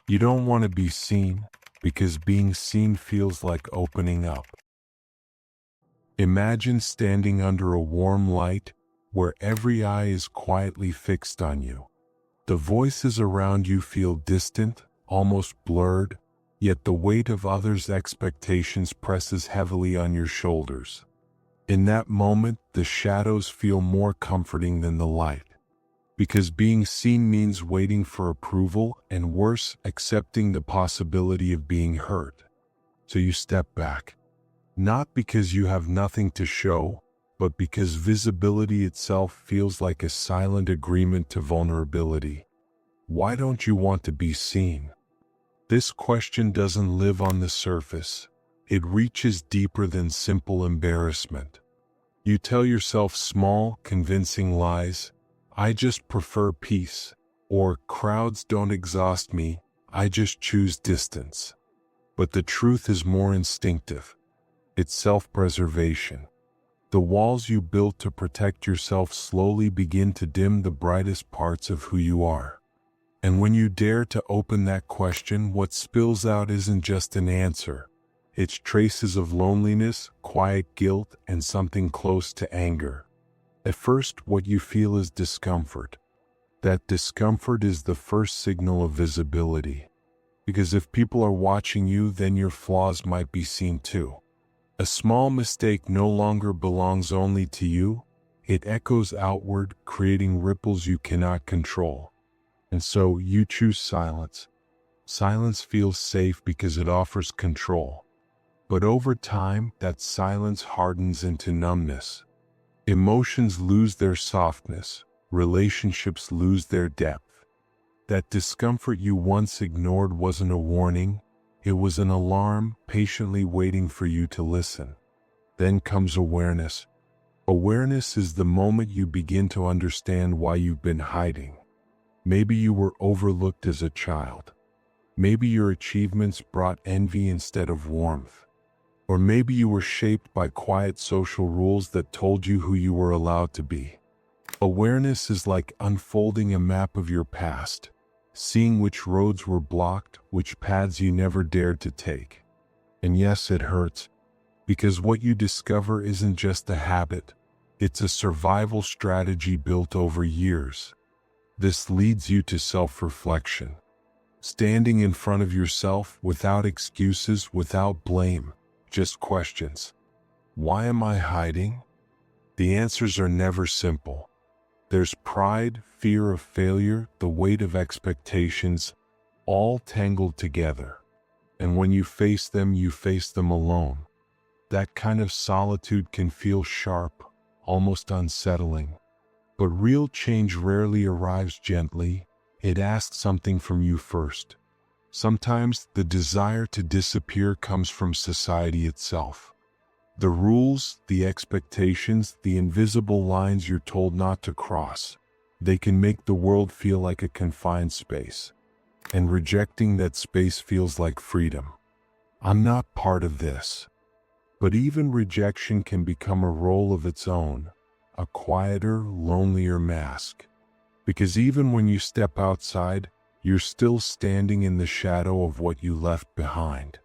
You don't want to be seen because being seen feels like opening up. Imagine standing under a warm light where every eye is quietly fixed on you. The voices around you feel distant, almost blurred, yet the weight of others' expectations presses heavily on your shoulders. In that moment, the shadows feel more comforting than the light. Because being seen means waiting for approval, and worse, accepting the possibility of being hurt. So you step back. Not because you have nothing to show, but because visibility itself feels like a silent agreement to vulnerability. Why don't you want to be seen? This question doesn't live on the surface. It reaches deeper than simple embarrassment. You tell yourself small, convincing lies. I just prefer peace. Or crowds don't exhaust me. I just choose distance. But the truth is more instinctive. It's self-preservation. The walls you built to protect yourself slowly begin to dim the brightest parts of who you are. And when you dare to open that question, what spills out isn't just an answer. It's traces of loneliness, quiet guilt, and something close to anger. At first, what you feel is discomfort. That discomfort is the first signal of visibility. Because if people are watching you, then your flaws might be seen too. A small mistake no longer belongs only to you. It echoes outward, creating ripples you cannot control. And so you choose silence. Silence feels safe because it offers control. But over time, that silence hardens into numbness. Emotions lose their softness. Relationships lose their depth. That discomfort you once ignored wasn't a warning. It was an alarm patiently waiting for you to listen. Then comes awareness. Awareness is the moment you begin to understand why you've been hiding. Maybe you were overlooked as a child. Maybe your achievements brought envy instead of warmth. Or maybe you were shaped by quiet social rules that told you who you were allowed to be. Awareness is like unfolding a map of your past. Seeing which roads were blocked, which paths you never dared to take. And yes, it hurts, because what you discover isn't just a habit, it's a survival strategy built over years. This leads you to self-reflection. Standing in front of yourself without excuses, without blame, just questions. Why am I hiding? The answers are never simple. There's pride, fear of failure, the weight of expectations, all tangled together. And when you face them alone. That kind of solitude can feel sharp, almost unsettling. But real change rarely arrives gently. It asks something from you first. Sometimes the desire to disappear comes from society itself. The rules, the expectations, the invisible lines you're told not to cross, they can make the world feel like a confined space. And rejecting that space feels like freedom. I'm not part of this. But even rejection can become a role of its own, a quieter, lonelier mask. Because even when you step outside, you're still standing in the shadow of what you left behind.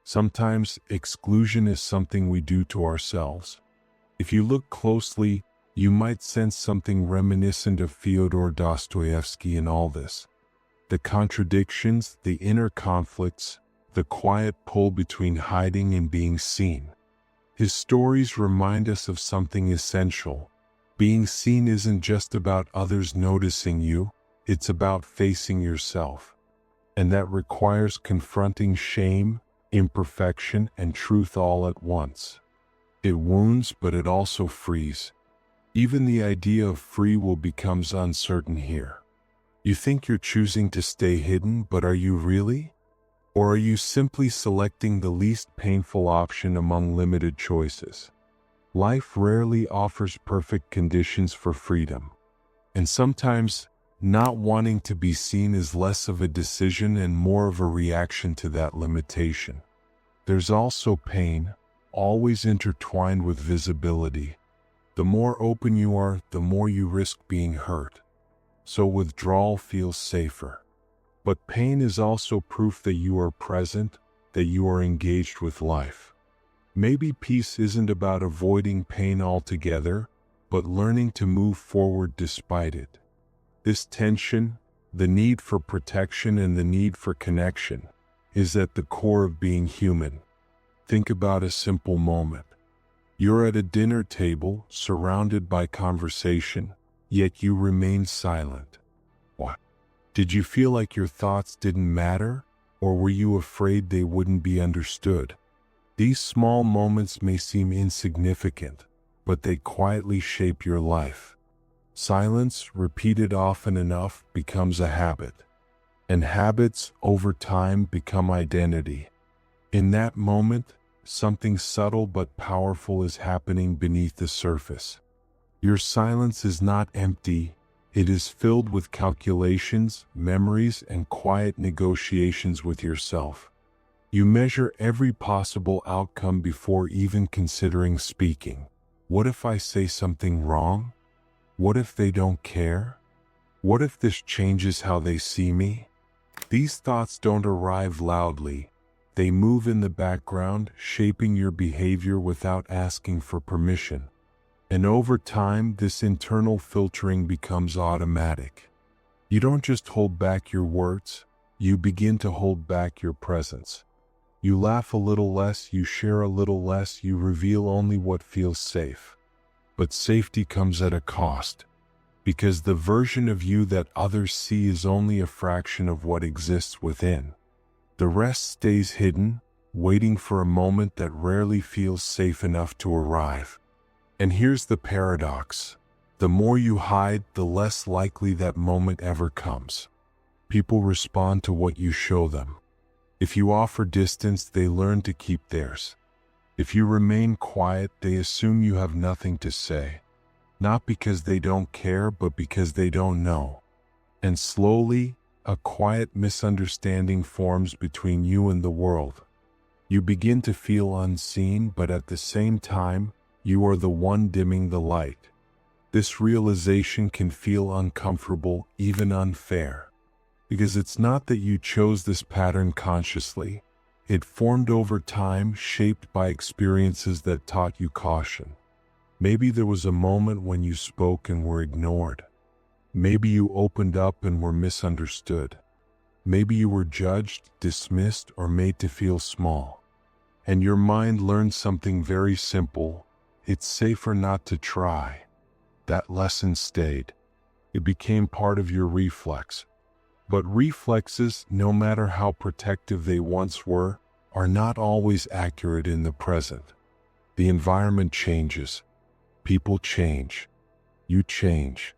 Sometimes exclusion is something we do to ourselves. If you look closely, you might sense something reminiscent of Fyodor Dostoevsky in all this. The contradictions, the inner conflicts, the quiet pull between hiding and being seen. His stories remind us of something essential. Being seen isn't just about others noticing you, it's about facing yourself. And that requires confronting shame, imperfection, and truth all at once. It wounds, but it also frees. Even the idea of free will becomes uncertain here. You think you're choosing to stay hidden, but are you really? Or are you simply selecting the least painful option among limited choices? Life rarely offers perfect conditions for freedom. And sometimes, not wanting to be seen is less of a decision and more of a reaction to that limitation. There's also pain, always intertwined with visibility. The more open you are, the more you risk being hurt. So withdrawal feels safer. But pain is also proof that you are present, that you are engaged with life. Maybe peace isn't about avoiding pain altogether, but learning to move forward despite it. This tension, the need for protection and the need for connection, is at the core of being human. Think about a simple moment. You're at a dinner table, surrounded by conversation, yet you remain silent. Why? Did you feel like your thoughts didn't matter, or were you afraid they wouldn't be understood? These small moments may seem insignificant, but they quietly shape your life. Silence, repeated often enough, becomes a habit, and habits, over time, become identity. In that moment, something subtle but powerful is happening beneath the surface. Your silence is not empty, it is filled with calculations, memories, and quiet negotiations with yourself. You measure every possible outcome before even considering speaking. What if I say something wrong? What if they don't care? What if this changes how they see me? These thoughts don't arrive loudly. They move in the background, shaping your behavior without asking for permission. And over time, this internal filtering becomes automatic. You don't just hold back your words, you begin to hold back your presence. You laugh a little less, you share a little less, you reveal only what feels safe. But safety comes at a cost, because the version of you that others see is only a fraction of what exists within. The rest stays hidden, waiting for a moment that rarely feels safe enough to arrive. And here's the paradox. The more you hide, the less likely that moment ever comes. People respond to what you show them. If you offer distance, they learn to keep theirs. If you remain quiet, they assume you have nothing to say. Not because they don't care, but because they don't know. And slowly, a quiet misunderstanding forms between you and the world. You begin to feel unseen, but at the same time, you are the one dimming the light. This realization can feel uncomfortable, even unfair. Because it's not that you chose this pattern consciously. It formed over time, shaped by experiences that taught you caution. Maybe there was a moment when you spoke and were ignored. Maybe you opened up and were misunderstood. Maybe you were judged, dismissed, or made to feel small. And your mind learned something very simple. It's safer not to try. That lesson stayed. It became part of your reflex. But reflexes, no matter how protective they once were, are not always accurate in the present. The environment changes. People change. You change.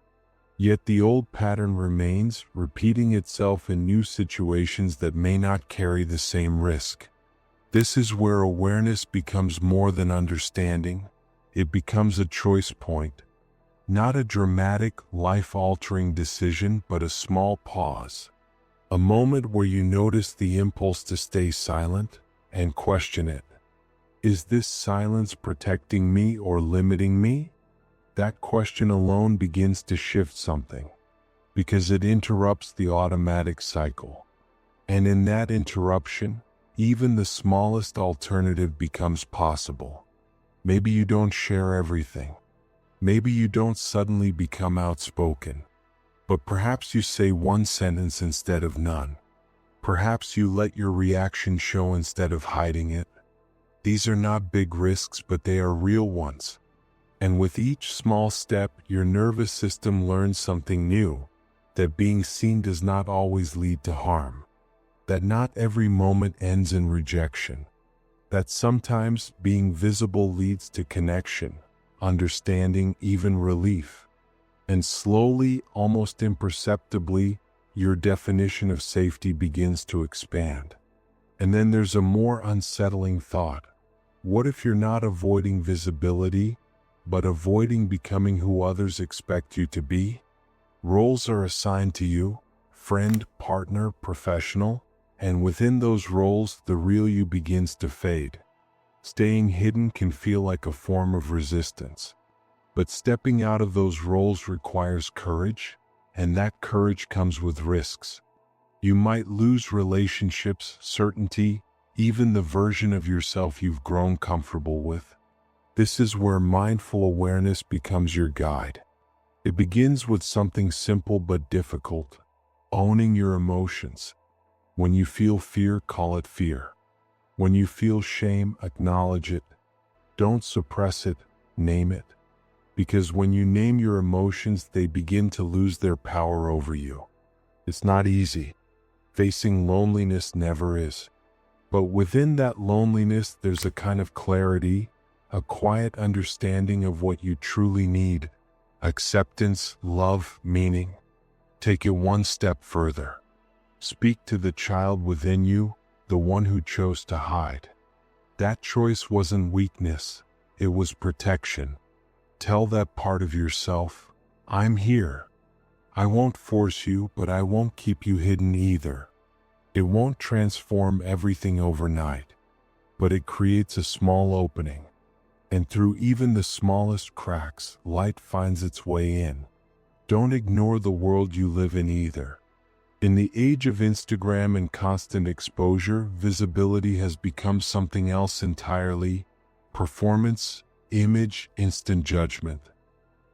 Yet the old pattern remains, repeating itself in new situations that may not carry the same risk. This is where awareness becomes more than understanding. It becomes a choice point. Not a dramatic, life-altering decision, but a small pause. A moment where you notice the impulse to stay silent and question it. Is this silence protecting me or limiting me? That question alone begins to shift something, because it interrupts the automatic cycle. And in that interruption, even the smallest alternative becomes possible. Maybe you don't share everything. Maybe you don't suddenly become outspoken, but perhaps you say one sentence instead of none. Perhaps you let your reaction show instead of hiding it. These are not big risks, but they are real ones. And with each small step, your nervous system learns something new, that being seen does not always lead to harm, that not every moment ends in rejection, that sometimes being visible leads to connection, understanding, even relief. And slowly, almost imperceptibly, your definition of safety begins to expand. And then there's a more unsettling thought. What if you're not avoiding visibility, but avoiding becoming who others expect you to be? Roles are assigned to you, friend, partner, professional, and within those roles, the real you begins to fade. Staying hidden can feel like a form of resistance, but stepping out of those roles requires courage, and that courage comes with risks. You might lose relationships, certainty, even the version of yourself you've grown comfortable with. This is where mindful awareness becomes your guide. It begins with something simple but difficult: owning your emotions. When you feel fear, call it fear. When you feel shame, acknowledge it. Don't suppress it, name it. Because when you name your emotions, they begin to lose their power over you. It's not easy. Facing loneliness never is. But within that loneliness, there's a kind of clarity, a quiet understanding of what you truly need: acceptance, love, meaning. Take it one step further. Speak to the child within you, the one who chose to hide. That choice wasn't weakness, it was protection. Tell that part of yourself, I'm here. I won't force you, but I won't keep you hidden either. It won't transform everything overnight, but it creates a small opening. And through even the smallest cracks, light finds its way in. Don't ignore the world you live in either. In the age of Instagram and constant exposure, visibility has become something else entirely: performance, image, instant judgment.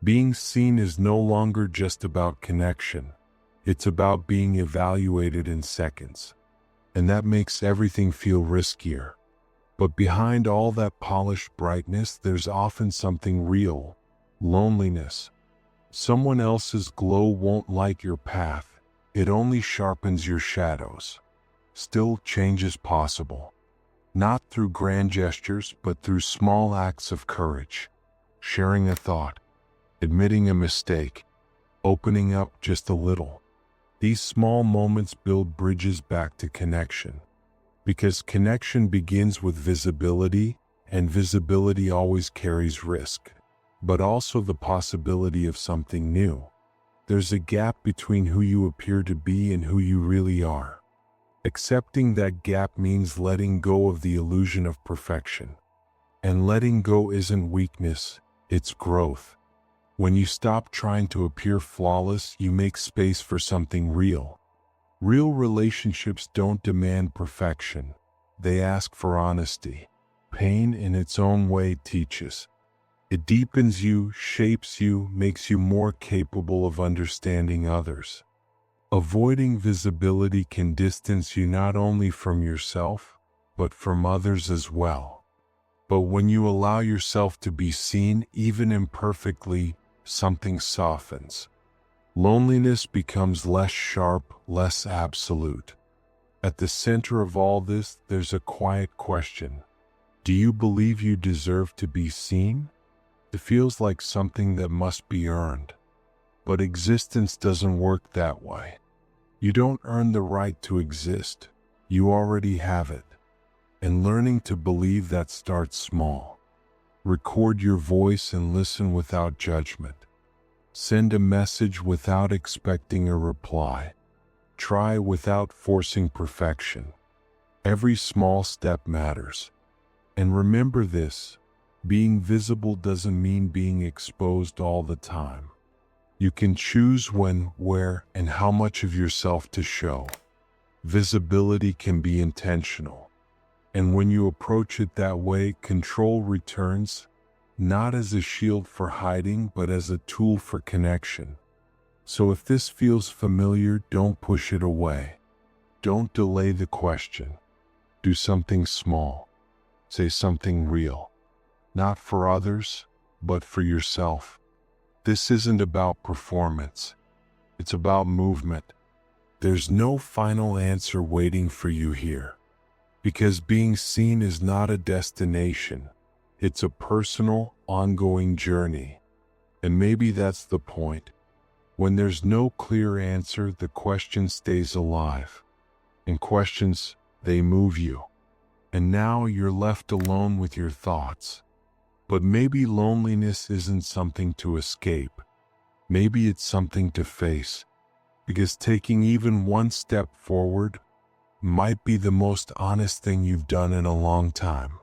Being seen is no longer just about connection. It's about being evaluated in seconds. And that makes everything feel riskier. But behind all that polished brightness, there's often something real: loneliness. Someone else's glow won't light your path. It only sharpens your shadows. Still, change is possible. Not through grand gestures, but through small acts of courage. Sharing a thought, admitting a mistake, opening up just a little. These small moments build bridges back to connection. Because connection begins with visibility, and visibility always carries risk, but also the possibility of something new. There's a gap between who you appear to be and who you really are. Accepting that gap means letting go of the illusion of perfection. And letting go isn't weakness, it's growth. When you stop trying to appear flawless, you make space for something real. Real relationships don't demand perfection. They ask for honesty. Pain in its own way teaches. It deepens you, shapes you, makes you more capable of understanding others. Avoiding visibility can distance you not only from yourself, but from others as well. But when you allow yourself to be seen, even imperfectly, something softens. Loneliness becomes less sharp, less absolute. At the center of all this, there's a quiet question. Do you believe you deserve to be seen? It feels like something that must be earned. But existence doesn't work that way. You don't earn the right to exist. You already have it. And learning to believe that starts small. Record your voice and listen without judgment. Send a message without expecting a reply. Try without forcing perfection. Every small step matters. And remember this: being visible doesn't mean being exposed all the time. You can choose when, where, and how much of yourself to show. Visibility can be intentional. And when you approach it that way, control returns, not as a shield for hiding, but as a tool for connection. So if this feels familiar, don't push it away. Don't delay the question. Do something small. Say something real. Not for others, but for yourself. This isn't about performance. It's about movement. There's no final answer waiting for you here. Because being seen is not a destination. It's a personal, ongoing journey. And maybe that's the point. When there's no clear answer, the question stays alive. And questions, they move you. And now you're left alone with your thoughts. But maybe loneliness isn't something to escape. Maybe it's something to face. Because taking even one step forward might be the most honest thing you've done in a long time.